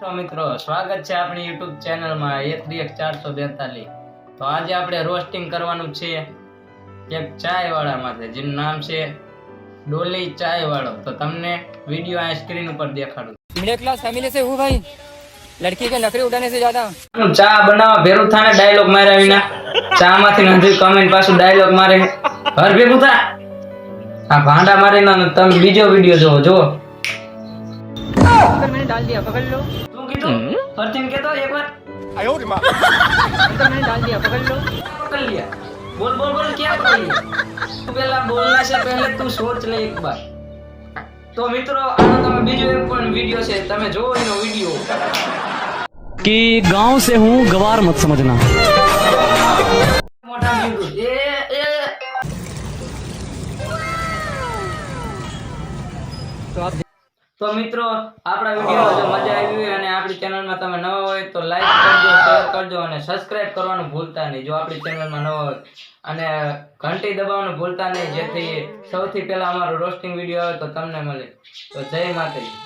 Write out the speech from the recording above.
તો મિત્રો સ્વાગત છે આપણી YouTube ચેનલમાં 13442. તો આજે આપણે રોસ્ટિંગ કરવાનું છે એક ચાય વાળા માટે જેનું નામ છે ડોલી ચાય વાળો. તો તમને વિડિયો આ સ્ક્રીન ઉપર દેખાડું. मिडिल क्लास फैमिली से हूँ भाई, लड़की के नखरे उठाने से ज्यादा ચા બનાવવા ભેરું થાને ડાયલોગ માર્યા વિના ચા માંથી નંદી કમેન્ટ પાછું ડાયલોગ મારે ઘર ભેગું થા. આ ભાંડા મારીને તમે બીજો વિડિયો જોવો જો. अंदर मैंने डाल दिया, पकड़ लो। તું કીધું ફરતીન કેતો એકવાર अंदर मैंने डाल दिया, पकड़ लो। कर लिया. बोल बोल बोल क्या कर लिया तू पहला बोलने से पहले तू सोच ले एक बार. तो મિત્રો આનો તમે બીજો એક પણ વિડિયો છે તમે જોવો એનો વિડિયો कि गांव से हूँ गवार मत समझना। મોટા વિડિયો तो आप તો મિત્રો આપણા વિડિયો જો મજા આવી હોય અને આપણી ચેનલમાં તમે નવા હોય તો લાઈક કરજો, શેર કરજો અને સબસ્ક્રાઇબ કરવાનું ભૂલતા નહીં જો આપણી ચેનલમાં નવા હોય, અને ઘંટી દબાવવાનું ભૂલતા નહીં જેથી સૌથી પહેલા અમારો રોસ્ટિંગ વિડિયો આવે તો તમને મળે. તો જય માતાજી.